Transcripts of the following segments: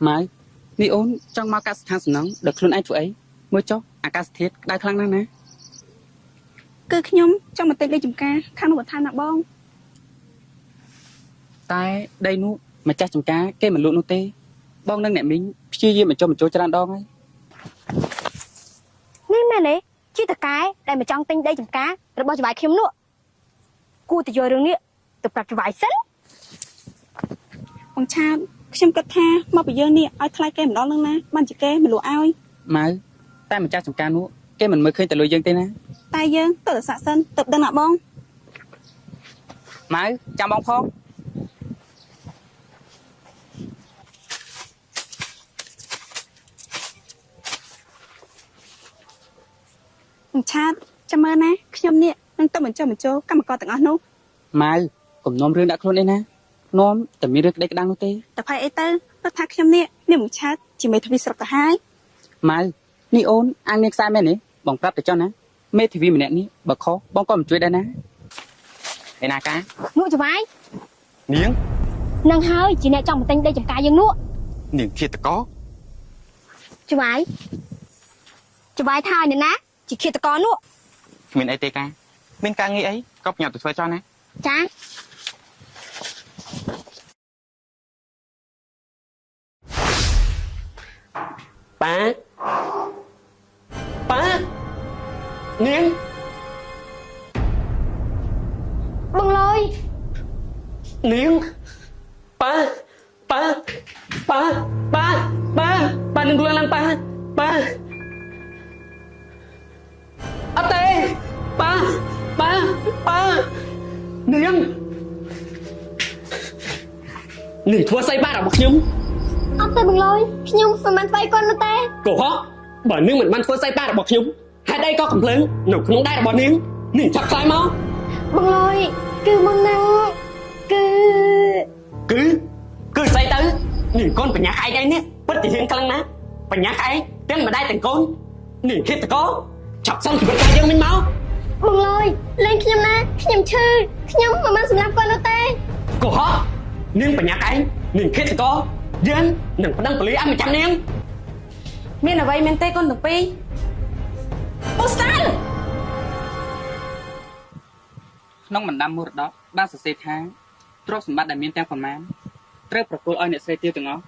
ម៉ៅនេះអូនចង់មកកាសស្ថានសំណងដល់ខ្លួនឯងធ្វើអីមើលចុះអាកាសធាតុក្តៅខ្លាំងណាស់ណាគឺខ្ញុំចង់មកទិញដីចម្ការខាងនោះបន្ថែមណាបងតែដីនោះម្ចាស់ចម្ការគេមិនលក់នោះទេបងនឹងអ្នកមីងព្យាយាមបញ្ចុះបញ្ចូលច្រើនដងហើយនេះមែនទេជីតកែដែលមកចង់ទិញដីចម្ការរបស់ច្បាយខ្ញុំនោះគួរទៅយករឿងនេះទៅប្រាប់ច្បាយសិនបងឆាតខ្ញុំគិតថាមកពីយើងនេះឲ្យថ្លៃគេម្ដងនឹងណាបានជាគេមិនលក់ឲ្យម៉ៅតែម្ចាស់ចម្ការនោះគេមិនមើលឃើញទៅលើយើងទេណាតែយើងទៅសាក់សិនទៅដឹងណាបងម៉ៅចាំបងផងបងឆាតចាំមើលណាខ្ញុំនេះនឹងទៅបញ្ចុះបញ្ចូលកម្មករទាំងអស់នោះម៉ៅកុំនាំរឿងដាក់ខ្លួនឯណានាំតែមានរឿងក្តីក្តាំងនោះទេតែផៃអីទៅថាខ្ញុំនេះបងឆាតជាមេធាវីស្រុកទៅហើយម៉ៅនេះអូនអាងមានខ្សែមែនទេបងប្រាប់ទៅចុះណាមេធាវីម្នាក់នេះបើខុសបងក៏មិនជួយដែរណាឯណាកានោះច្បាយនាងនឹងហើយជាអ្នកចង់បន្ទិញដីចម្ការយើងនោះនាងឃាតករច្បាយថាឲ្យអ្នកណាជាឃាតករនោះគ្មានអីទេកាមានការងារអីក៏ប្រញាប់ទៅធ្វើចោះណាចាប៉ានាងបងលយនាងប៉ានឹងខ្លួនឡើងប៉ាអត់ទេប៉ានាងធ្វើស្អីបាត់របស់ខ្ញុំអត់ទេបងលយខ្ញុំមិនបានស្អីគាត់នោះទេកុហកបើនាងមិនបានធ្វើស្អីបាត់របស់ខ្ញុំហេតុអីក៏កំភ្លើងនៅក្នុងដៃរបស់នាងចាប់ខ្សែមកបងលយគឺមុនហ្នឹងគឺស្អីទៅនាងកូនបញ្ញាក្អែកឯនេះពិតជាហ៊ានខ្លាំងណាស់បញ្ញាក្អែកទាំងម្ដាយទាំងកូននាងឃាតករចាប់សំជីវិតការយើងមិញមកបងលយលេងខ្ញុំណាខ្ញុំឈឺខ្ញុំមិនបានសម្លាប់គាត់នោះទេកុហកនាងបញ្ញាក្អែកនាងឃាតករយើងនឹងប្តឹងប៉ូលីសឲ្យមកចាប់នាងមានអ្វីមែនទេកូនទាំងពីរអូស្តាល់ក្នុងបណ្ដាំមរតកបានសរសេរថាទ្រព្យសម្បត្តិដែលមានទាំងប៉ុន្មានត្រូវប្រគល់ឲ្យអ្នកស្រីទៀតទាំងអស់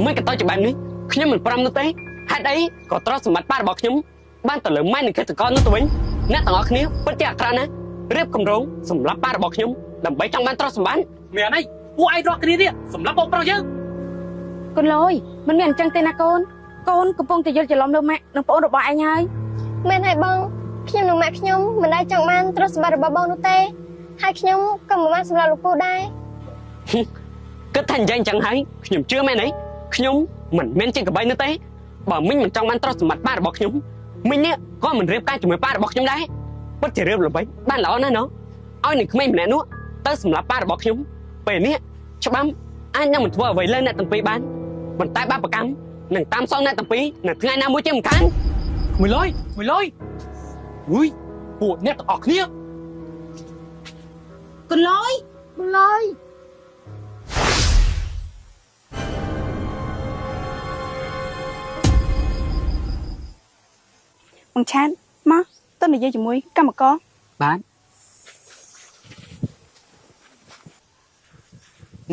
មិនក៏ទៅជាបែបនេះខ្ញុំមិនប្រាំនោះទេហេតុអីក៏ទ្រព្យសម្បត្តិប៉ារបស់ខ្ញុំបានទៅលើម៉ែនឹងឃាតករនោះទៅវិញអ្នកទាំងអស់គ្នាពិតជាអាក្រក់ណាស់រៀបគម្រោងសម្រាប់ប៉ារបស់ខ្ញុំដើម្បីចង់បានទ្រព្យសម្បត្តិមានអីពួកឯងរកគ្នានេះសម្រាប់បងប្រុសយើងកូនលយមិនមានអញ្ចឹងទេណាកូនកំពុងតែយល់ច្រឡំលើម៉ាក់និងប្អូនរបស់ឯងហើយមែនហើយបងខ្ញុំនិងម៉ាក់ខ្ញុំមិនដែលចង់បានទ្រព្យសម្បត្តិរបស់បងនោះទេហើយខ្ញុំក៏មិនបានសម្រាប់លោកពូដែរគិតថាអញ្ចឹងហើយខ្ញុំជឿមែនទេខ្ញុំមិនមែនជាកបៃនោះទេបើមិញមិនចង់បានទ្រព្យសម្បត្តិប៉ារបស់ខ្ញុំមិញនេះក៏មិនរៀបការជាមួយប៉ារបស់ខ្ញុំដែរពិតជារៀបល្បិចបានល្អណាស់ណោះឲ្យនឹងក្មេងម្នាក់នោះទៅសម្រាប់ប៉ារបស់ខ្ញុំពេលនេះច្បាំអាចនឹងមិនធ្វើអ្វីលើអ្នកទាំងពីរបានប៉ុន្តែបាបកម្មនឹងតាមសងអ្នកទាំងពីរនៅថ្ងៃណាមួយជាមិនខានមួយលុយពួកអ្នកទាំងអស់គ្នាកូនលយបងឆានមកទៅនិយាយជាមួយកម្មករបាន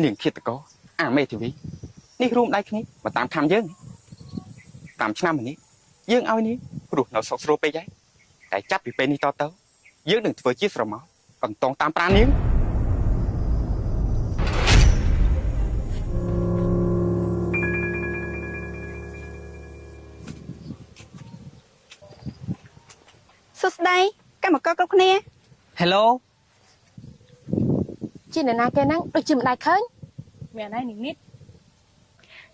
នាងឃាតករអាមេធាវីនេះរួមដៃគ្នាមកតាមខំយើងតាមឆ្នាំនេះយើងឲ្យនេះព្រោះនៅសុកស្រួលពេកហើយតែចាប់ពីពេលនេះតទៅយើងនឹងធ្វើជាស្រមោលកន្តងតាមប្រានាងសួស្ដីកម្មករគ្រប់គ្នា Hello ជាអ្នកណាគេហ្នឹងដូចជាមិនដែលឃើញមានហើយនេះ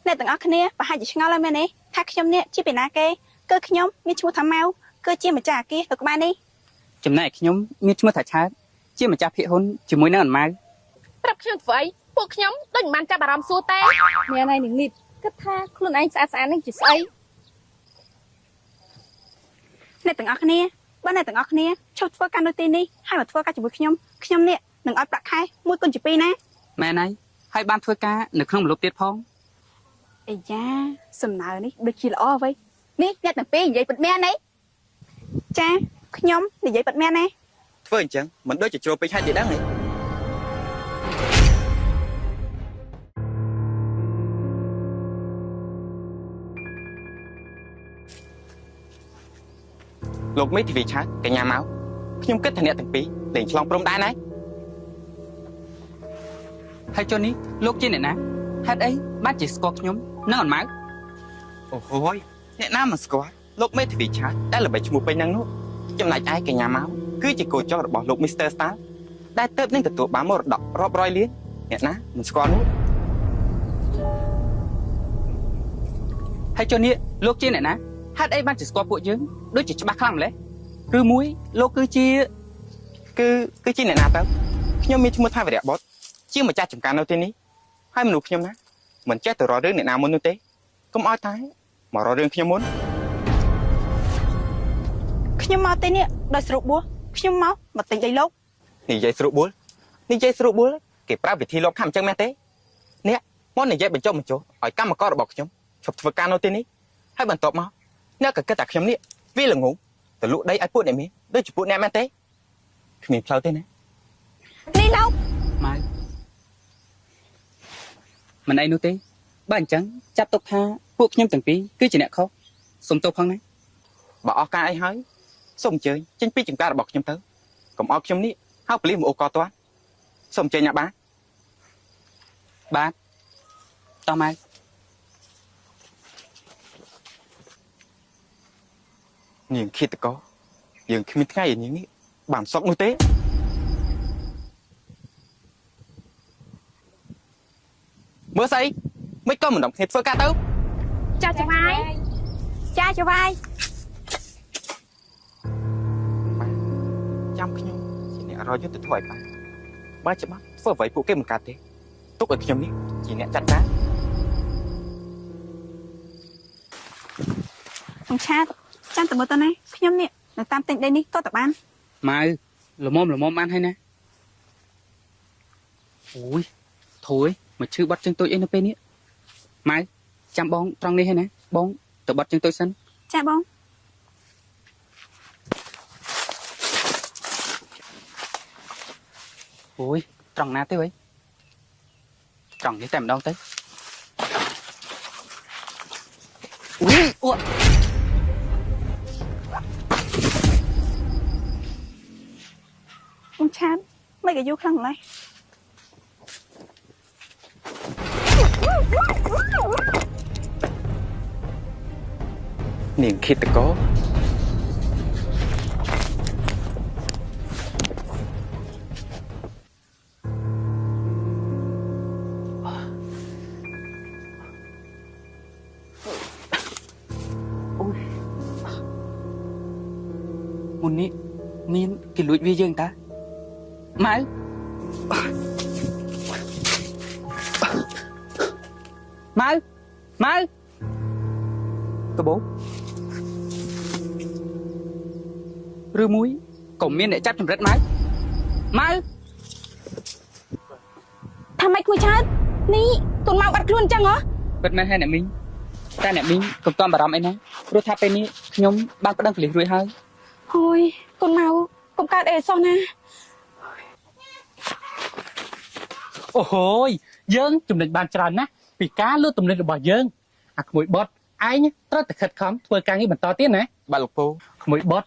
អ្នកទាំងអស់គ្នាប្រហែលជាឆ្ងល់ហើយមែនទេថាខ្ញុំនេះជាពីណាគេគឺខ្ញុំមានឈ្មោះថាម៉ៅគឺជាម្ចាស់អគារនៅក្បែរនេះចំណែកខ្ញុំមានឈ្មោះថាឆើតជាម្ចាស់ភាគហ៊ុនជាមួយនឹងអន្មៅប្រាប់ខ្ញុំធ្វើអីពួកខ្ញុំដូចមិនបានចាប់អារម្មណ៍សួរទេមានហើយនេះគិតថាខ្លួនឯងស្អាតនេះជាស្អីអ្នកទាំងអស់គ្នាបើអ្នកទាំងអស់គ្នាឈប់ធ្វើការនៅទីនេះហើយមកធ្វើការជាមួយខ្ញុំនេះនឹងឲ្យប្រាក់ខែ1 គុណជា 2ណាមែនហើយបានធ្វើការនៅក្នុងម្លប់ទៀតផង អាយ៉ាសំណើនេះដូចជាល្អអ្វីនេះអ្នកទាំងពីរនិយាយពិតមែនទេចាខ្ញុំនិយាយពិតមែនទេ ធ្វើអញ្ចឹងមិនដូចជាជ្រុលពេកហេតុទេដឹងទេលោកមេធាវីឆាតកញ្ញាមកខ្ញុំគិតថាអ្នកទាំងពីរលេងឆ្លងព្រំដែនហើយ ហើយចុះនេះលោកជាអ្នកណាហេតុអីបានជាស្គាល់ខ្ញុំនឹងអត់ម៉ៅ អូហូយអ្នកណាមិនស្គាល់លោកមេធាវីឆាតដែលល្បីឈ្មោះពេញហ្នឹងនោះចំណែកឯកញ្ញាមកគឺជាកូនចៅរបស់លោក Mr. Star ដែលទៅនឹងទទួលបានមរតករាប់រយលានអ្នកណាមិនស្គាល់នោះ ហើយចុះនេះលោកជាអ្នកណាហេតុអីបានជាស្គាល់ពួកយើងដូចជាច្បាស់ខ្លាំងម្ល៉េះឬមួយលោកគឺជាអ្នកណាទៅខ្ញុំមានឈ្មោះថាវិរៈបុត្រជាម្ចាស់ចំការនៅទីនេះហើយមនុស្សខ្ញុំណាមិនចេះទៅរករឿងអ្នកណាមុននោះទេកុំឲ្យតែមករករឿងខ្ញុំមុន ខ្ញុំមកទីនេះដោយស្រុកបួសខ្ញុំមកទិញដីលោក និយាយស្រួលបួលគេប្រើវិធីលបខំអញ្ចឹងមែនទេអ្នកមកនិយាយបញ្ចុះឲ្យកម្មកររបស់ខ្ញុំឈប់ធ្វើការនៅទីនេះហើយបន្ទាប់មកអ្នកក៏គិតថាខ្ញុំនេះវាល្ងងទៅលក់ដីឲ្យពួកអ្នកមានដូចជាពួកអ្នកមែនទេគ្មានផ្លូវទេណា នេះលោក ម៉ៅមិនអីនោះទេបើអញ្ចឹងចាត់ទុកថាពួកខ្ញុំទាំងពីរគឺជាអ្នកខុសសុំទោសផងណាបើអស់ការអីហើយសូមអញ្ជើញចេញពីចំការរបស់ខ្ញុំទៅកុំឲ្យខ្ញុំនេះហៅប៉ូលីសមកអូកតោះសូមអញ្ជើញណាបាទតោះម៉ៅនាងឃាតកោយើងគ្មានថ្ងៃនាងនេះបានសុកនោះទេមើលស្អីមិនក៏មិនដំគ្នាធ្វើការទៅ ចាចវាយចាចវាយ ចាំខ្ញុំជាអ្នករយយុទ្ធទៅធ្វើឲ្យបានបើច្បាស់ធ្វើអ្វីពួកគេមិនកាត់ទេទុកឲ្យខ្ញុំនេះជាអ្នកចាត់ការ ខ្ញុំឆាតចាំតើមើលទៅណាខ្ញុំនេះនៅតាមទិញដីនេះតើតើបាន ម៉ៅល្មមបានហើយណាអូយធួយមកឈឺបាត់ជើងតូចអីនៅពេលនេះម៉ៅចាំបងត្រង់នេះហើយណាបងទៅបាត់ជើងតូចសិន ចាបង អូយត្រង់ណាទេវ៉ៃត្រង់នេះតែម្ដងទៅអូយអូ ខ្ញុំឆាតមិនក៏យូរខ្លាំងម្ល៉េះ នាងឃាតកោមុននេះមានគេលួចវាយើងតាម៉ៅកបោឬមួយកុំមានអ្នកចាប់ចម្រិតម៉ៅ ថាម៉េចគួយឆើតនេះកូនមកបាត់ខ្លួនអញ្ចឹងហ៎ ពិតមែនហើយអ្នកមីងតែអ្នកមីងកុំតន់បារម្ភអីណាព្រោះថាពេលនេះខ្ញុំបានប្តឹងប៉ូលីសរួចហើយ ហើយកូនមកកុំកើតអីសោះណា អូហូយយើងចំណេញបានច្រើនណាស់ពីការលួចទំនិញរបស់យើងអាក្មួយបតឯងត្រូវតែខិតខំធ្វើការងារបន្តទៀតណា បាទលោកពូ ក្មួយបត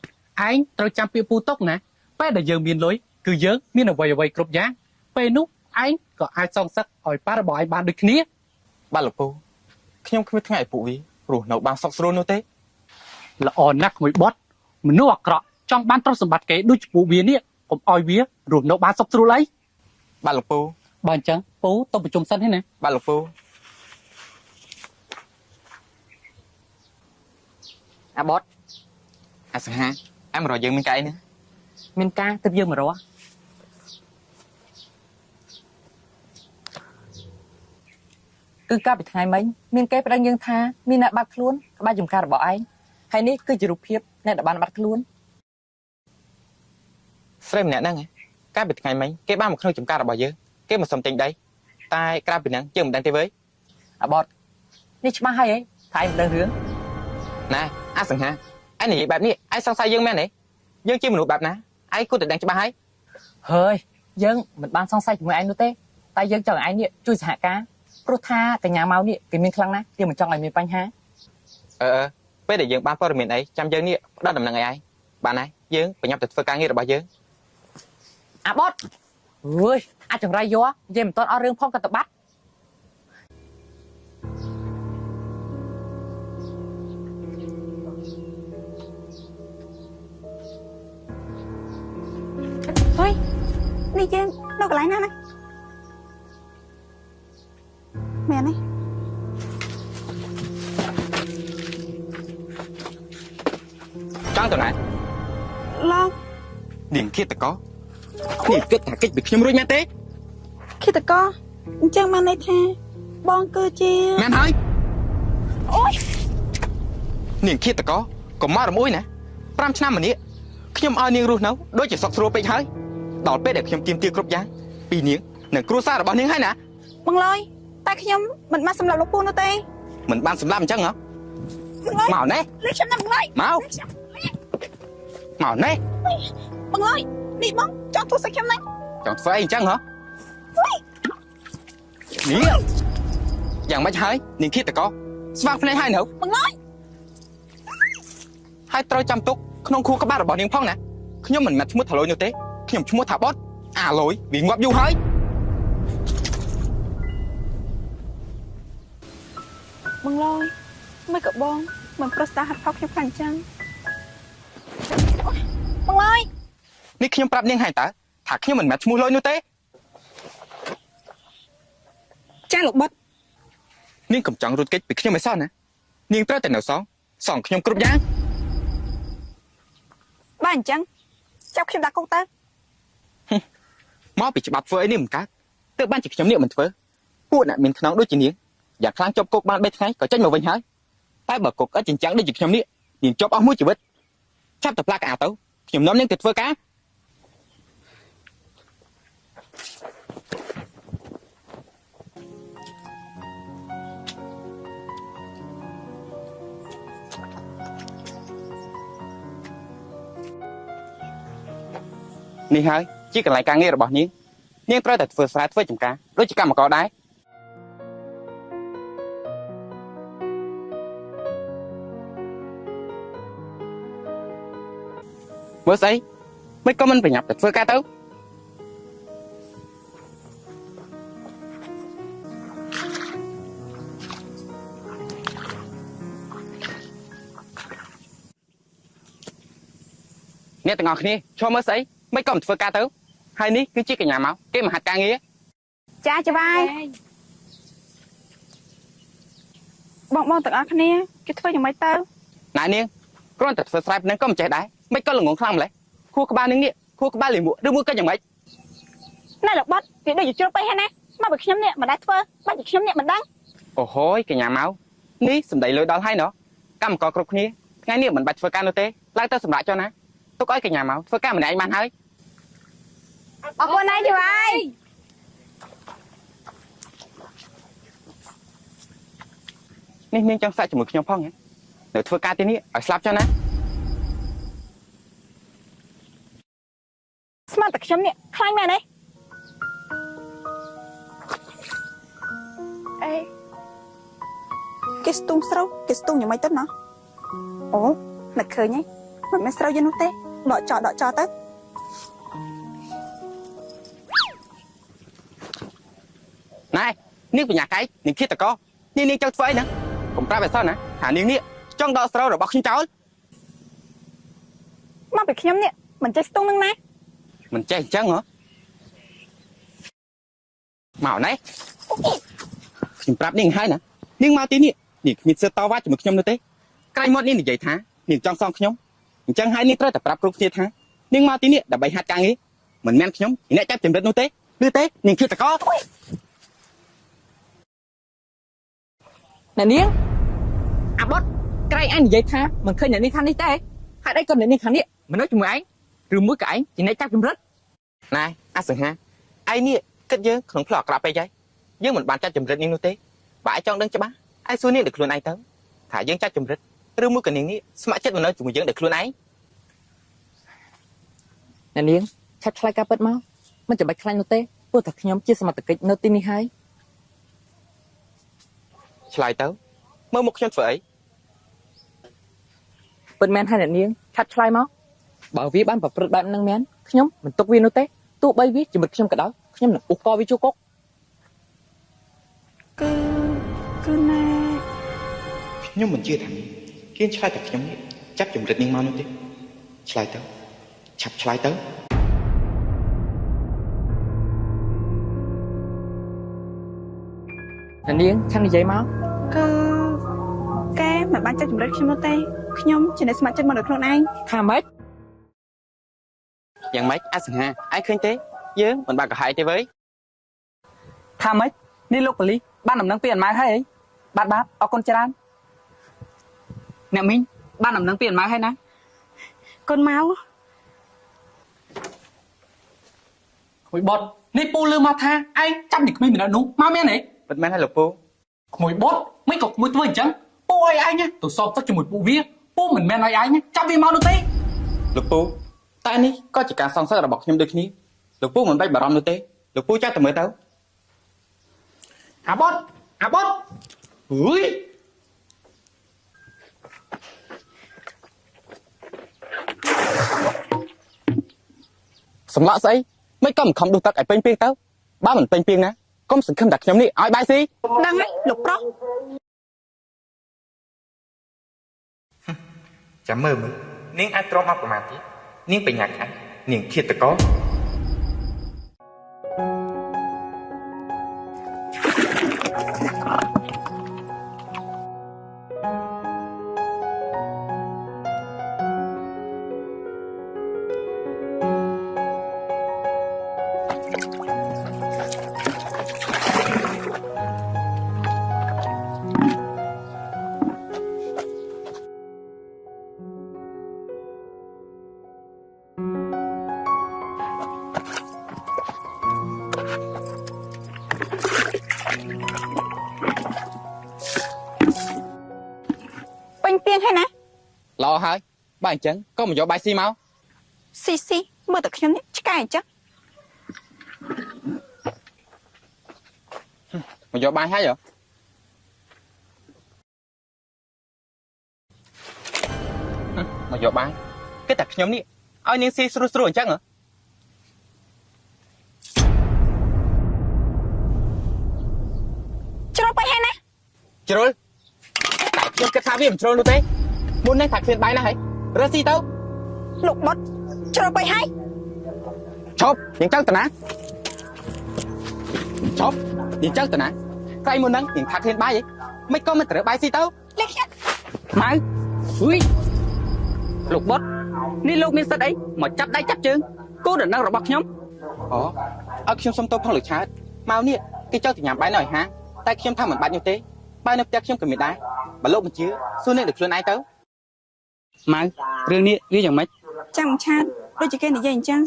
ឯងត្រូវចាំពាក្យពូតុកណាពេលដែលយើងមានលុយគឺយើងមានអ្វីគ្រប់យ៉ាងពេលនោះឯងក៏អាចសងសឹកឲ្យប៉ារបស់ឯងបានដូចគ្នា បាទលោកពូខ្ញុំគ្មានថ្ងៃឲ្យពួកវារស់នៅបានសុខស្រួលនោះទេ ល្អណាស់ក្មួយបតមនុស្សអាក្រក់ចង់បានទ្រព្យសម្បត្តិគេដូចជាពួកវានេះកុំឲ្យវារស់នៅបានសុខស្រួលអី បាទលោកពូ បើអញ្ចឹងពូទៅប្រជុំសិនហ្នឹងណា បាទលោកពូ អាបត អាសង្ហាអែមរកយើងមានកាយនេះ មានការទៅយើងមករក គឺកាលពីថ្ងៃមិញមានគេប្តឹងយើងថាមានអ្នកបាត់ខ្លួនក្បាច់ចំការរបស់ឯងហើយនេះគឺជារូបភាពអ្នកដែលបានបាត់ខ្លួន ស្រីម្នាក់ហ្នឹងកាលពីថ្ងៃមិញគេបានមកក្នុងចំការរបស់យើងគេមកសុំទិញដីតែក្រៅពីហ្នឹងយើងមិនដឹងទេវើយ អាបត នេះច្បាស់ហើយថៃមិនដឹងរឿង ណែអាសង្ហាឯងនិយាយបែបនេះឯងសង្ស័យយើងមែនទេយើងជាមនុស្សបែបណាឯងគួរតែដឹងច្បាស់ហើយ ហើយយើងមិនបានសង្ស័យជាមួយឯងនោះទេតែយើងចង់ឲ្យឯងនេះជួយសហការព្រោះថាកញ្ញាមកនេះគេមានខ្លាំងណាស់គេមិនចង់ឲ្យមានបញ្ហា ពេលដែលយើងបានព័ត៌មានអីចាំយើងនេះផ្ដល់ដំណឹងឲ្យឯងបានហើយយើងប្រញាប់ទៅធ្វើការងាររបស់យើង អាបតអើយអាចចង្រៃយកនិយាយមិនទាន់អស់រឿងផងក៏ទៅបាត់ ហើយនេះយើងនៅកន្លែងណាណាមែនទេ ចង់ទៅណា លោក នាងគិតតកនេះគិតថាកិច្ចពីខ្ញុំរួចមែនទេ គិតកអញ្ចឹងបានន័យថាបងគឺជា មែនហើយ អូយ នាងគិតតកកុំមករំអួយណា5ឆ្នាំម្នាក់ខ្ញុំឲ្យនាងរស់នៅដូចជាសុកស្រួលពេកហើយដល់ពេលដែលខ្ញុំទៀមទាគ្រប់យ៉ាងពីនាងនិងគ្រួសាររបស់នាងហើយណា បងលយតែខ្ញុំមិនបានសម្រាប់លោកពូនោះទេ មិនបានសម្លាប់អញ្ចឹងហ៎ បងលយ មកណែ លេខខ្ញុំណាបងលយ មកណែ បងលយនេះបងចង់ធ្វើសាច់ខ្ញុំណា ចង់ធ្វើអីអញ្ចឹងហ៎នេះយ៉ាងម៉េចហើយនាងគិតតកស្វាងភ្នែកហើយនៅ បងលយ ហើយត្រូវចាំទុកក្នុងខួរក្បាលរបស់នាងផងណាខ្ញុំមិនមែនឈ្មោះថាលុយនោះទេខ្ញុំឈ្មោះថាបតអាលុយវាងាប់យូរហើយ បងលយមិនក៏បងមិនប្រស្តាហាត់ផោខ្ញុំខ្លាំងអញ្ចឹងបងលយ នេះខ្ញុំប្រាប់នាងហើយតើថាខ្ញុំមិនមែនឈ្មោះលុយនោះទេ ចាលោកបត់ នាងកំចង់រត់គេចពីខ្ញុំមិនសោះណានាងត្រូវតែនៅសងខ្ញុំគ្រប់យ៉ាង បាទអញ្ចឹងចាប់ខ្ញុំដាក់គុកទៅ មកពីច្បាប់ធ្វើអីនេះមិនកើតទើបបានជាខ្ញុំនេះមិនធ្វើពួកអ្នកមានខ្នងដូចជានាងយ៉ាងខ្លាំងជាប់គុកបាន3ថ្ងៃក៏ចេញមកវិញហើយតែបើគុកឥតចិញ្ចាំងដូចជាខ្ញុំនេះនាងជាប់អស់មួយជីវិតចាប់ទៅផ្លាក់កៅទៅខ្ញុំនាំនាងទៅធ្វើការនេះហើយជាកន្លែងការងាររបស់នាងនាងត្រូវតែធ្វើស្រែធ្វើចំការដូចជាកម្មករដែរមើលស្អីមិនក៏មិនប្រញាប់ទៅធ្វើការទៅអ្នកទាំងអស់គ្នាឈរមើលស្អីមិនក៏មិនធ្វើការទៅហើយនេះគឺជាកញ្ញាមកគេមកហាត់ការងារ ចាច្បាយបងទាំងអស់គ្នាគេធ្វើយ៉ាងម៉េចទៅ ណែនាងគ្រាន់តែធ្វើស្រែប៉ុណ្ណឹងក៏មិនចេះដែរមិនក៏ល្ងងខ្លាំងម្ល៉េះខួរក្បាលនាងនេះខួរក្បាលលីមួកឬមួយក៏យ៉ាងម៉េច ណែលោកបត់វាដូចជាជ្រុលពេកហ្នឹងណាមកបើខ្ញុំនេះមិនដែរធ្វើបាច់ជាខ្ញុំនេះមិនដឹង អូហូយកញ្ញាមកនេះសម្ដីលុយដល់ហើយណោះកម្មករគ្រប់គ្នាថ្ងៃនេះមិនបាច់ធ្វើការនោះទេឡើងទៅសម្រាប់ចុះណាទុកឲ្យកញ្ញាមកធ្វើការម្នាក់ឯងបានហើយ អរគុណណាស់ច្បាយ នេះនាងចង់សាក់ជាមួយខ្ញុំផងហ៎នៅធ្វើការទីនេះឲ្យស្លាប់ចុះណា ស្មានតែខ្ញុំនេះខ្លាំងមែនទេអេគេស្ទុំស្រូវគេស្ទុំយ៉ាងម៉េចទៅណោះអូនឹកឃើញហ៎មិនមែនស្រូវយនោះទេដកចោលទៅ ណែនាងបញ្ញាកែកនាងគិតតកនាងចង់ធ្វើអីហ្នឹងកុំប្រាប់ឲ្យសោះណាថានាងនេះចង់ដកស្រូវរបស់ខ្ញុំចោល មកពីខ្ញុំនេះមិនចេះស្ទុំនឹងណា មិនចេះអញ្ចឹងហ៎មកណែខ្ញុំប្រាប់នាងហើយណានាងមកទីនេះនាងគ្មានសិទ្ធិតវ៉ាជាមួយខ្ញុំនោះទេក្រែងមាត់នេះនិយាយថានាងចង់សងខ្ញុំអញ្ចឹងហើយនាងត្រូវតែប្រាប់គ្រប់គ្នាថានាងមកទីនេះដើម្បីហាត់ការងារមិនមែនខ្ញុំអ្នកចាប់ចម្រិតនោះទេឬទេនាងគិតតក អ្នកនាងអាបតក្រែងឯងនិយាយថាមិនឃើញអ្នកនាងខាងនេះទេហេតុអីក៏អ្នកនាងខាងនេះមិននៅជាមួយឯងឬមួយក៏ឯងជាអ្នកចាប់ចម្រិត ណែអសង្ហាឯងនេះគិតយើងក្នុងផ្លូវអាក្រក់ពេកហើយយើងមិនបានចាប់ចម្រិតនាងនោះទេបើឯងចង់ដឹងច្បាស់ ហើយសួរនាងដល់ខ្លួនឯងទៅថាយើងចាច់ចម្រិតឬមួយកនាងនេះស្ម័គ្រចិត្តមកនៅជាមួយយើងដល់ខ្លួនឯង អ្នកនាងឆាប់ឆ្លើយការពិតមកមិនចាំបាច់ខ្លាចនោះទេព្រោះតែខ្ញុំជាសមត្ថកិច្ចនៅទីនេះហើយ ឆ្លើយទៅមើលមុខខ្ញុំធ្វើអី ពិតមែនហើយអ្នកនាងឆាប់ឆ្លើយមកបើវាបានប្រព្រឹត្តបែបហ្នឹងមែនខ្ញុំមិនទុកវានោះទេទោះបីវាជំរិតខ្ញុំក៏ដោយខ្ញុំនឹងឧបករណ៍វាជួគុក គឺណា ខ្ញុំមិនជឿថានាងហ៊ានឆ្លើយតែខ្ញុំនេះចាប់ចម្រិតនាងមកនោះទេឆ្លើយទៅឆាប់ឆ្លើយទៅ អ្នកនាងឆាប់និយាយមក គឺកែមិនបានចាច់ចម្រិតខ្ញុំនោះទេខ្ញុំជាអ្នកស្ម័គ្រចិត្តមកដោយខ្លួនឯង ថាម៉េច យ៉ាងម៉េចអសង្ហាឯងឃើញទេយើងមិនបាក់កាហាយទេវើយ ថាម៉េចនេះលោកប៉ូលីសបានដំណឹងពីអន្មៅហើយអីបាទអរគុណច្រើនអ្នកមីងបានដំណឹងពីអន្មៅហើយណា កូនមក ក្មួយបុតនេះពូលឺមកថាឯងចាប់នេះក្មេងម្នាក់នោះមកមែនទេ ពិតមែនហើយលោកពូ ក្មួយបុតមិនក៏ក្មួយធ្វើអញ្ចឹងពូឲ្យឯងទៅសបទឹកជាមួយពួកវាពូមិនមែនឲ្យឯងចាប់វាមកនោះទេ លោកពូតែនេះក៏ជាការសង្ស័យរបស់ខ្ញុំដូចគ្នាលោកពូមិនបាច់បារម្ភនោះទេលោកពូចាំតែមើលទៅ អាបុតអុយ សម្លាក់ស្អីមិនក៏មិនខំដុសទឹកឲ្យពេញពីងទៅបើមិនពេញពីងណាកុំសង្ឃឹមតែខ្ញុំនេះឲ្យបាយស៊ី ដឹងហើយលោកប្រុស ចាំមើលនាងអាចទ្រាំមកប្រមាណទៀតនាងបញ្ញាខាងនាងឃាតកោ ពេញពីងហើយណា ល្អហើយបើអញ្ចឹងក៏មកយកបាយស៊ីមក ស៊ីមើលតែខ្ញុំនេះឆ្កែអញ្ចឹង មកយកបាយហើយហ៎មកយកបាយគេតែខ្ញុំនេះឲ្យនាងស៊ីស្រួលអញ្ចឹងហ៎ ជ្រុលទៅហើយណា ជ្រុលតែខ្ញុំគិតថាវាមិនជ្រុលនោះទេមុននេះថាគ្មានបាយណាស់ហើយរើសស៊ីទៅ លោកបុតជ្រុលទៅហើយ ឈប់នាងចង់ទៅណាឈប់នាងចង់ទៅណាក្រៃមុនហ្នឹងនាងថាគ្មានបាយហីមិនក៏មិនត្រូវបាយស៊ីទៅ លេខខ្ញុំ ម៉ៅអុយលោកបុតនេះលោកមានសិទ្ធិអីមកចាប់ដៃចាប់ជើងគូដំណឹងរបស់ខ្ញុំ អូឲ្យខ្ញុំសុំទោសផងលោកឆើតមកនេះគេចង់ទៅញ៉ាំបាយនៅឲ្យហាងតែខ្ញុំថាមិនបាច់នោះទេបាយនៅផ្ទះខ្ញុំក៏មានដែរបើលោកមិនជឿសួរនាងដល់ខ្លួនឯងទៅ ម៉ៅរឿងនេះវាយ៉ាងម៉េច ចាំឆាតដូចជាគេនិយាយអញ្ចឹង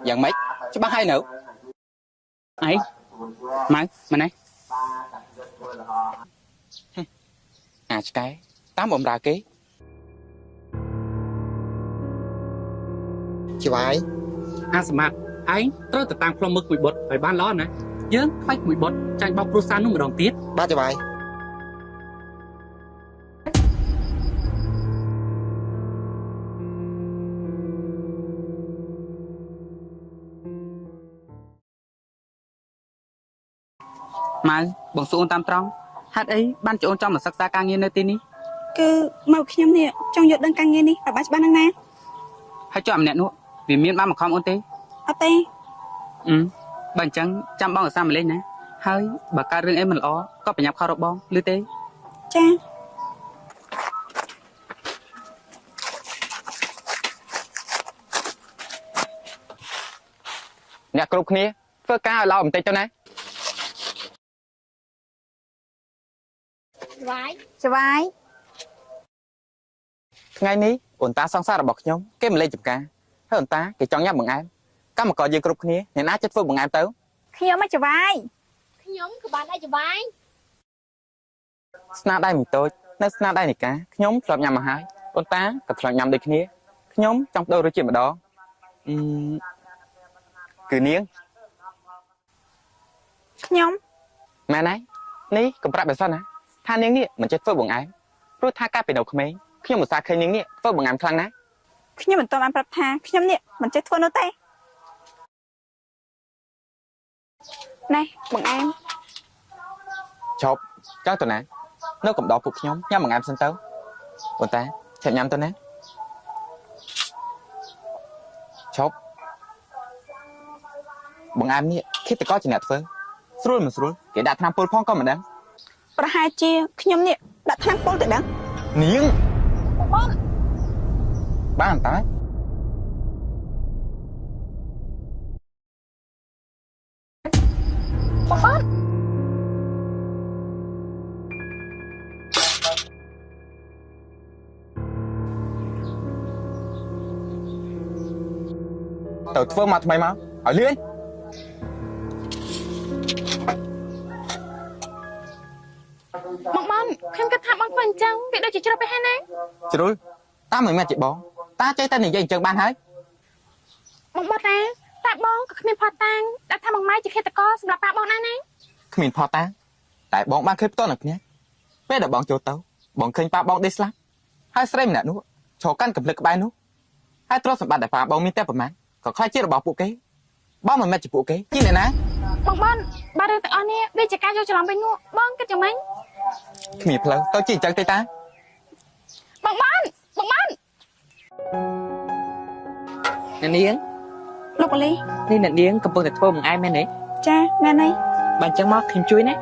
យ៉ាងម៉េចច្បាស់ហើយនៅ អីម៉ៅម៉ណែ អាឆ្កែតាមបំរើគេ ច្បាយ អាសមត្ថឯងត្រូវទៅតាមផ្លុំមើលក្មួយបុតឲ្យបានល្អណាយើងខ្លាចក្មួយបុតចាញ់បោកគ្រួសារនោះម្ដងទៀត បាទច្បាយ ម៉ៅបងសួរអូនតាមត្រង់ហេតុអីបានចអូនចង់មកសិក្សាការងារនៅទីនេះ គឺមកខ្ញុំនេះចង់យកដឹងការងារនេះឲ្យបានច្បាស់ហ្នឹងណា ហើយចុះអាម្នាក់នោះវាមានបានមកខំអូនទេ អត់ទេ បើអញ្ចឹងចាំបងឧស្សាហ៍មកលេងណាហើយបើកើតរឿងអីមិនល្អក៏ប្រញាប់ខលរកបងឬទេ ចា អ្នកគ្រប់គ្នាធ្វើការឲ្យល្អបន្តិចទៅណា ច្បាយ ថ្ងៃនេះអូនតាសង្សាររបស់ខ្ញុំគេមិនលេងចំការហើយអូនតាគេចង់ញ៉ាំបង្អែមកម្មករយើងគ្រប់គ្នាអ្នកណាចិត្តធ្វើបង្អែមទៅ ខ្ញុំមកច្បាយខ ខ្ញុំក៏បានអាចច្បាយ ស្នាដៃមួយតូចនៅស្នាដៃនៃការខ្ញុំធ្លាប់ញ៉ាំមកហើយប៉ុន្តែក៏ធ្លាប់ញ៉ាំដូចគ្នាខ្ញុំចង់បដូររសជាតិម្ដងគឺនាង ខ្ញុំ មែនហើយនេះកំប្រាប់បើសិនណាថានាងនេះមិនចេះធ្វើបង្អែមព្រោះថាកាលពីនៅក្មេងខ្ញុំឧស្សាហ៍ឃើញនាងនេះធ្វើបង្អែមខ្លាំងណាស់ ខ្ញុំមិនទាន់បានប្រាប់ថាខ្ញុំនេះមិនចេះធ្វើនោះទេណែបង្អែម ឈប់ចង់ទៅណានៅកំដរពួកខ្ញុំញ៉ាំបង្អែមសិនទៅប៉ុន្តែឆាប់ញ៉ាំទៅណាឈប់បង្អែមនេះគិតតកជាអ្នកធ្វើស្រួលមិនស្រួលគេដាក់ថ្នាំពុលផងក៏មិនដឹង ប្រហែលជាខ្ញុំនេះដាក់ថ្នាំពុលទៅដឹង នាងបានតើទៅធ្វើមកថ្មីមកឲ្យលឿន បងបងខ្ញុំគិតថាបងធ្វើអញ្ចឹងវាដូចជាជ្រុលទៅហើយណា ជ្រុលតាមិនមែនជាបងតាចេះតែនិយាយអញ្ចឹងបានហើយ បងបងតាតែបងក៏គ្មានផតតាំងដែលថាបងម៉ែជាឃាតករសម្រាប់ប៉ាបងដែរណា គ្មានផតតាតែបងបានឃើញផ្ទាល់នឹងគ្នាពេលដែលបងចូលទៅបងឃើញប៉ាបងដេកស្លាប់ហើយស្រីម្នាក់នោះឈរកាន់កំភ្លើកក្បែរនោះហើយទ្រព្យសម្បត្តិដែលប៉ាបងមានតែប៉ុន្មានក៏ខ្លាចជារបស់ពួកគេបងមិនមែនជាពួកគេជាអ្នកណា បងបងបារឿងទាំងអស់នេះវាជាការយកច្រឡំវិញនោះបងគិតយ៉ាងម៉េច គ្មានផ្លូវទៅជាអញ្ចឹងទេតា បងបងបងបង អ្នកនាង លោកប៉ូលីស នេះអ្នកនាងកំពុងតែធ្វើបង្អែមមែនទេ ចាមែនហើយ បើអញ្ចឹងមកខ្ញុំជួយណា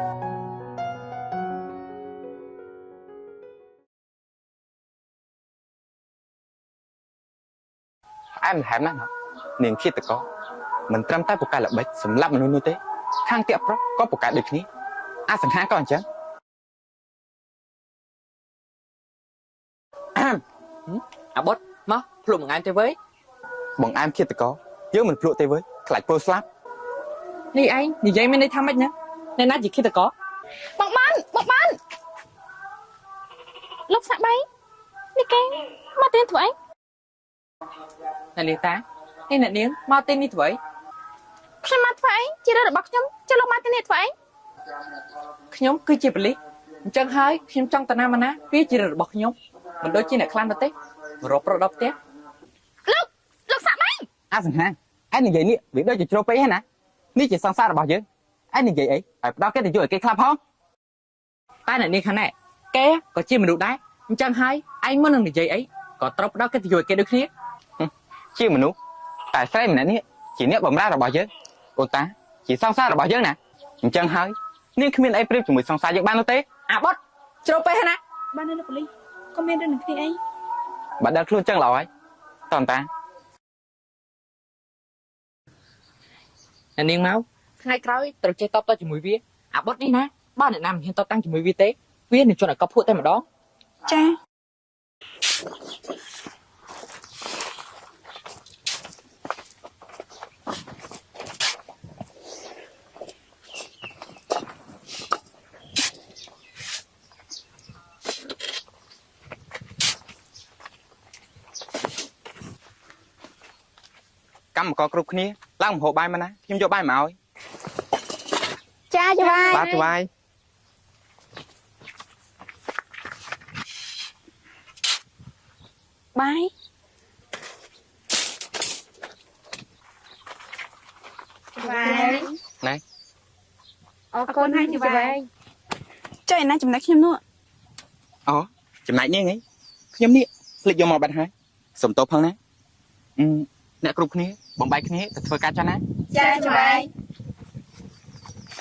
អែមហែមណាស់នាងឃាតករមិនត្រឹមតែពូកែល្បិចសម្រាប់មនុស្សនោះទេខាងតាក់ប្រុសក៏ពូកែដូចគ្នាអសង្ហាក៏អញ្ចឹង អាបុតមកភ្លុកបង្អែមទៅវើយ បងអែមឃាតករយើងមិនភ្លក់ទេវើយខ្លាចពលស្លាប់ នេះឯងនិយាយមានន័យថាម៉េចណាអ្នកណាជាឃាតករ បងបងលោកសាក់បីនេះគេមកទៅធ្វើអី អ្នកនាងតានេះអ្នកនាងមកទីនេះធ្វើអី ខ្ញុំមកធ្វើអីជារឿងរបស់ខ្ញុំចុះលោកមកទីនេះធ្វើអី ខ្ញុំគឺជាប៉ូលីសអញ្ចឹងហើយខ្ញុំចង់តាណាមកណាវាជារឿងរបស់ខ្ញុំមិនដូចជាអ្នកខ្លាំងទៅទេរកប្រុសដល់ផ្ទះ លោកសាក់បី អសង្ហាឯងនិយាយនេះវាដូចជាជ្រុលពេកហ្នឹងណានេះជាសង្សាររបស់យើងឯងនិយាយអីឲ្យផ្ដោតកិត្តិយសឲ្យគេខ្លះផង តែអ្នកនាងខាងណែគេក៏ជាមនុស្សដែរអញ្ចឹងហើយឯងមុននឹងនិយាយអីក៏ត្រូវផ្ដោតកិត្តិយសឲ្យគេដូចគ្នា ជាមនុស្សតែស្រីម្នាក់នេះជាអ្នកបម្រើរបស់យើងអូនតាជាសង្សាររបស់យើងណាអញ្ចឹងហើយនាងគ្មានអីប្រៀបជាមួយសង្សារយើងបាននោះទេ អាបុតជ្រោពេកហ្នឹងណា បានហើយលោកប៉ូលីសក៏មានរឿងនឹងគ្នាអី បើដល់ខ្លួនចឹងឡើយតើតា អ្នកនាងមកថ្ងៃក្រោយត្រូវចេះតបតជាមួយវាអាបុតនេះណាបើអ្នកណាមិនហ៊ានតបតាំងជាមួយវាទេវានឹងជន់ឲ្យកប់ភក់តែម្ដង ចា កម្មករគ្រប់គ្នាឡើងមហោបាយមកណាខ្ញុំយកបាយមកឲ្យ ចាច្បាយ បាទច្បាយ បាយ ណែ អរគុណហើយច្បាយ ចុះឯណាចំណែកខ្ញុំនោះ អូចំណែកនាងអីខ្ញុំនេះភ្លេចយកមកបាត់ហើយសុំទោសផងណាអ្នកគ្រប់គ្នាបំបែកគ្នាទៅធ្វើការចាស់ណា ចាច្បាយ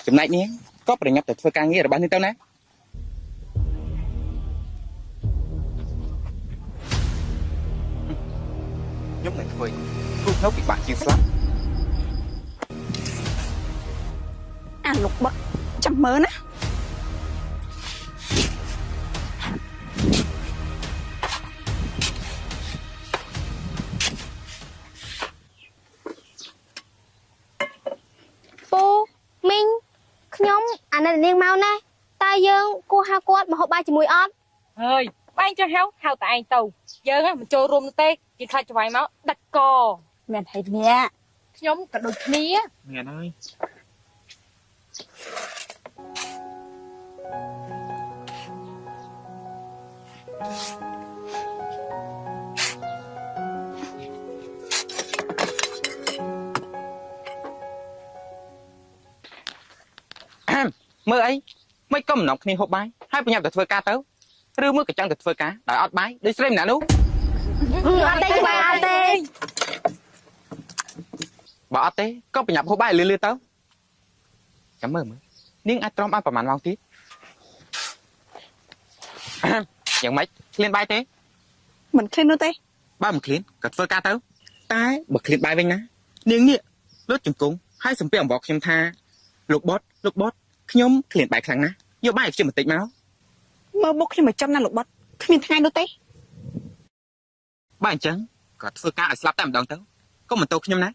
ចំណែកនាងក៏ប្រញាប់ទៅធ្វើការងាររបស់នាងទៅណាខ្ញុំនឹងធ្វើគ្រូនៅពិបាកជាងស្លាប់ អាលោកបឹកចាំមើលណា ពូមីងខ្ញុំ នៅនាងមកណាតើយើងគួរហៅគាត់មកហូបបាយជាមួយអត់ ហើយបែងចឹងហៅតែឯងទៅយើងមិនចូលរួមនោះទេគេខ្លាចច្បាយមកដឹកក មែនហេតុនេះ ខ្ញុំក៏ដូចគ្នា មានហើយ មើលអីមិនក៏មិននាំគ្នាហូបបាយហើយប្រញាប់ទៅធ្វើការទៅឬមួយក៏ចង់ទៅធ្វើការដោយអត់បាយដូចស្រីម្នាក់នោះ អត់ទេបាយអត់ទេ បើអត់ទេក៏ប្រញាប់ហូបបាយលឿនៗទៅចាំមើលនាងអាចទ្រាំបានប្រហែលម៉ោងទៀតយ៉ាងម៉េចឃ្លានបាយទេ មិនឃ្លាននោះទេ បើមិនឃ្លានក៏ធ្វើការទៅតែបើឃ្លានបាយវិញណានាងនេះលុតជង្គង់ហើយសំពាំងអង្វរខ្ញុំថាលោកបតខ្ញុំឃ្លានបាយខ្លាំងណាស់យកបាយខ្ញុំបន្តិចមក មើលមុខខ្ញុំមកចំណាស់លោកបត់គ្មានថ្ងៃនោះទេ បើអញ្ចឹងក៏ធ្វើការឲ្យស្លាប់តែម្ដងទៅកុំបន្ទោសខ្ញុំណា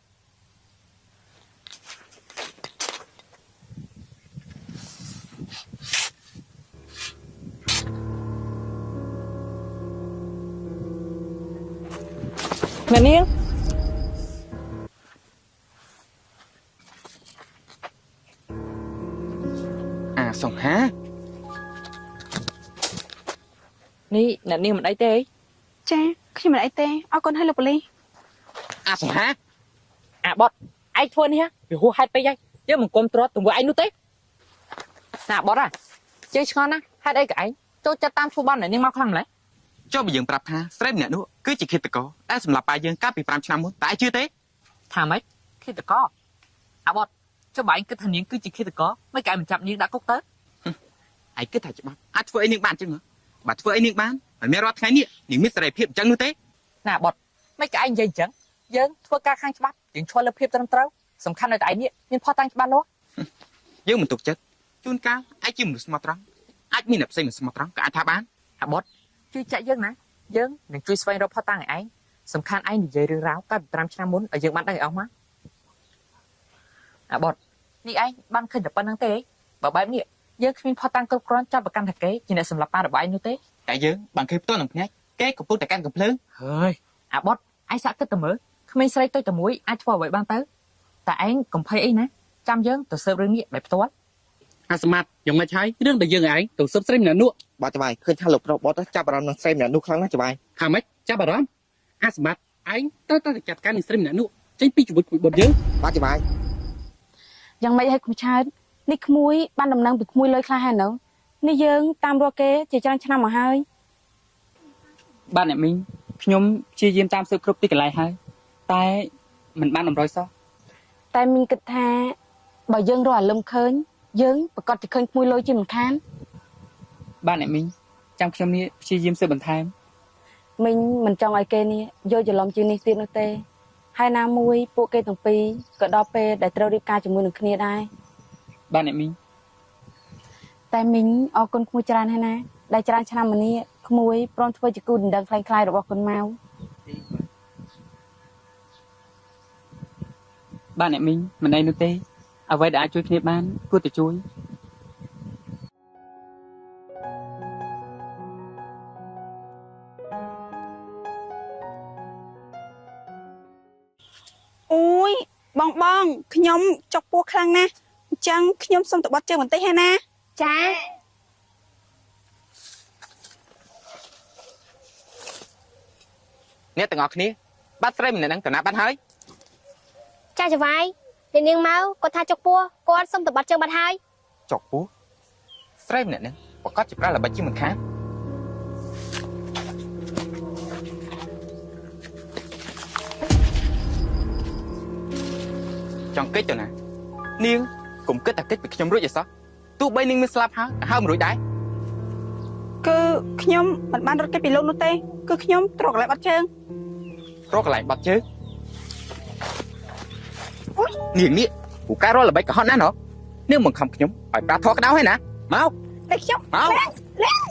អ្នកនាង អាសង្ហា នេះអ្នកនាងមិនអីទេ ចាខ្ញុំមិនអីទេអរគុណហើយលោកប៉ូលីស អាសង្ហា អាបតឯងធ្វើនេះវាហួសហេតុពេកហើយយើងមិនគុំទ្រាត់ទង្វើឯងនោះទេណាបតជើឆ្ងល់ណាហេតុអីក៏ឯងចូលចិត្តតាមធ្វើបាបអ្នកនាងមកខ្លាំងម្ល៉េះ ចុះបើយើងប្រាប់ថាស្រីម្នាក់នោះគឺជាឃាតករដែលសម្លាប់ប៉ាយើងកាលពី5ឆ្នាំមុនតែឯងជឿទេ ថាម៉េចឃាតករអាបតចុះបើឯងគិតថានាងគឺជាឃាតករមិនក៏ឯងមិនចាប់នាងដាក់គុកទៅ ឯងគិតថាច្បាប់អាចធ្វើអីនាងបានអញ្ចឹងហ៎បើធ្វើអីនាងបានមិនមែនរាល់ថ្ងៃនេះនាងមានសេរីភាពអញ្ចឹងនោះទេ ណាបតមិនក៏ឯងនិយាយអញ្ចឹងយើងធ្វើការខាងច្បាប់យើងឈរលើភាពត្រឹមត្រូវសំខាន់នៅតែឯងនេះមានផុសតាំងច្បាស់លាស់ យើងមិនទុកចិត្តជួនកាលឯងជាមនុស្សស្មោះត្រង់អាចមានអ្នកផ្សេងមិនស្មោះត្រង់ក៏អាចថាបាន អាបតជួយចាក់យើងណាយើងនឹងជួយស្វែងរកផុសតាំងឲ្យឯងសំខាន់ឯងនិយាយរឿងរ៉ាវកាលពី5ឆ្នាំមុនឲ្យយើងបានដឹងឲ្យអស់មកអាបតនេះឯងបានឃើញតែប៉ុណ្្នឹងទេបើបែបនេះយើងគ្មានផុសតាំងគ្រប់គ្រាន់ចាប់ប្រកាន់ថាគេជាអ្នកសម្លាប់ប៉ារបស់ឯងនោះទេ តែយើងបានឃើញផ្ទាល់នឹងភ្នែកគេកំពុងតែកាន់កំភ្លើង ហើយអាបតឯងសាក់គិតទៅមើលក្មេងស្រីតូចតែមួយអាចធ្វើអ្វីបានទៅតែឯងកំភៃអីណាចាំយើងទៅស៊ើបរឿងនេះដោយផ្ទាល់ អាសមត្ថយ៉ាងម៉េចហើយរឿងដែលយើងឯងទៅស៊ើបស្រីម្នាក់នោះ បាទច្បាយឃើញថាលោកប្រុសបតចាប់អារម្មណ៍នឹងស្រីម្នាក់នោះខ្លាំងណាស់ច្បាយ ថាម៉េចចាប់អារម្មណ៍អាសមត្ថឯងត្រូវតែចាត់ការនឹងស្រីម្នាក់នោះចេញពីជីវិតគួយបុតយើង បាទច្បាយ យ៉ាងម៉េចឲ្យគ្រូឆើតនេះក្មួយបានដំណឹងពីក្មួយលុយខ្លះហើយនៅនេះយើងតាមរកគេជាច្រើនឆ្នាំមកហើយ បាទអ្នកមីងខ្ញុំព្យាយាមតាមស៊ើបគ្រប់ទីកន្លែងហើយតែមិនបានតម្រុយសោះ តែមីងគិតថាបើយើងរកអាលឹមឃើញយើងប្រកាសជាឃើញក្មួយលុយជាមិនខាន បាទអ្នកមីងចាំខ្ញុំនេះព្យាយាមស៊ើបបន្ថែម មីងមិនចង់ឲ្យគេនេះយកច្រឡំជាងនេះទៀតនោះទេហើយណាមួយពួកគេទាំងពីរក៏ដល់ពេលដែលត្រូវរៀបការជាមួយនឹងគ្នាដែរ បាទអ្នកមីង តែមីងអរគុណក្មួយច្រើនហើយណាដែលច្រើនឆ្នាំមកនេះក្មួយព្រមធ្វើជាគូដណ្ដឹងខ្លាំងៗរបស់គុណម៉ៅ បាទអ្នកមីងមិនអីនោះទេអ្វីដែលអាចជួយគ្នាបានគួរតែជួយ អូយបងខ្ញុំចុកពោះខ្លាំងណាស់អញ្ចឹងខ្ញុំសុំទៅបត់ជើងបន្តិចហើយណា ចា អ្នកទាំងអស់គ្នាបាត់ស្រីម្នាក់ហ្នឹងទៅណាបាត់ហើយ ចាច្បាយនាងនាងមកគាត់ថាចុកពោះគាត់សុំទៅបាត់ជើងបាត់ហើយ ចុកពោះស្រីម្នាក់ហ្នឹងប្រកាសជាប្រើល្បិចជាងមិនខានចង់កិច្ចទៅណានាងកុំគិតតែកិច្ចពីខ្ញុំរួចឯសោះទោះបីនាងមានស្លាប់ហើយមិនរួចដែរ គឺខ្ញុំមិនបានរត់គេពីលោកនោះទេគឺខ្ញុំត្រកកន្លែងបត់ជើង រកកន្លែងបាត់ជើងនាងនេះពូកែរកល្បិចក៏ហត់ណាស់ណោះនាងបង្ខំខ្ញុំឲ្យប្រាធរក្តៅហើយណាមក តែខ្ញុំ មក ឡើង